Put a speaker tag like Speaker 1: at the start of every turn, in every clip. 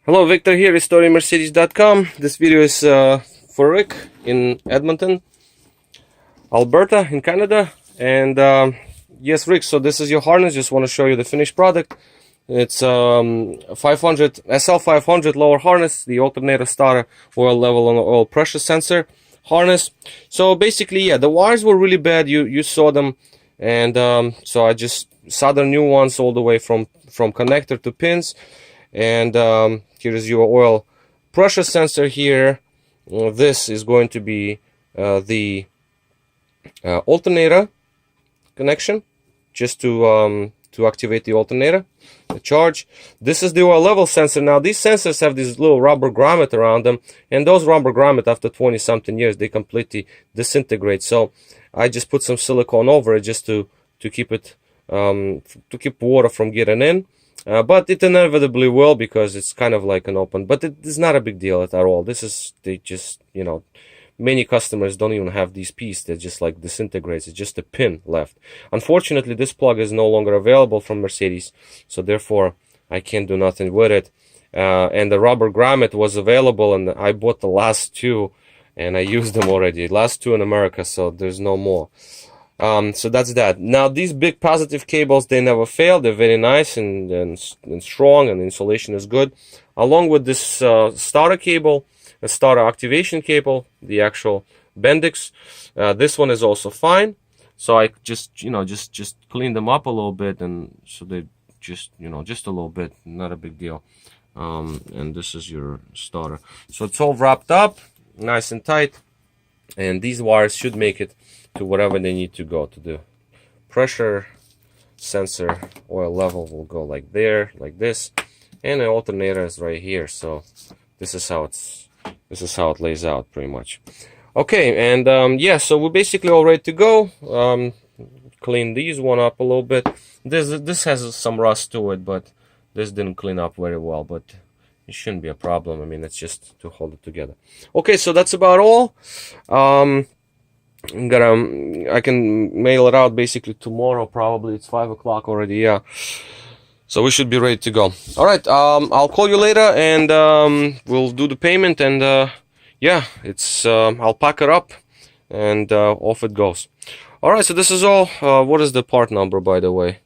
Speaker 1: Hello, Victor here, restoringmercedes.com. This video is for Rick in Edmonton, Alberta in Canada. And yes, Rick, so this is your harness. Just want to show you the finished product. It's 500 SL500 lower harness, the alternator starter, oil level and oil pressure sensor harness. So basically, yeah, the wires were really bad. You saw them, and so I just soldered new ones all the way from connector to pins. And here's your oil pressure sensor here. This is going to be the alternator connection, just to activate the alternator, the charge. This is the oil level sensor. Now these sensors have this little rubber grommet around them, and those rubber grommet, after 20 something years, they completely disintegrate. So I just put some silicone over it just to keep it to keep water from getting in. But it inevitably will, because it's kind of like an open, but it's not a big deal at all. This is, they just, you know, many customers don't even have these pieces. They're just like disintegrates. It's just a pin left. Unfortunately, this plug is no longer available from Mercedes, so therefore I can't do nothing with it. And the rubber grommet was available, and I bought the last two, and I used them already. Last two in America, so there's no more. So that's that. Now these big positive cables, they never fail. They're very nice and strong, and the insulation is good. Along with this starter cable, a starter activation cable, the actual Bendix, this one is also fine. So I just, you know, just clean them up a little bit, and so they just, you know, just a little bit, not a big deal. And this is your starter. So it's all wrapped up, nice and tight, and these wires should make it to wherever they need to go. To the pressure sensor, oil level will go like there, like this, and the alternator is right here. So this is how it lays out pretty much. Okay, and yeah, so we're basically all ready to go. Clean these one up a little bit. This has some rust to it, but this didn't clean up very well, but it shouldn't be a problem. I mean, it's just to hold it together. Okay, so that's about all. I can mail it out basically tomorrow, probably. It's 5 o'clock already, yeah, so we should be ready to go. All right, I'll call you later, and we'll do the payment, and yeah, it's I'll pack it up, and off it goes. All right, so this is all. What is the part number, by the way?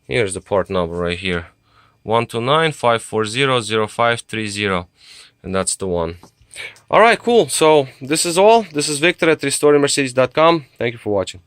Speaker 1: Here's the part number right here, 129-540-0530, and that's the one. All right, cool. So this is all. This is Victor at restoringmercedes.com. Thank you for watching.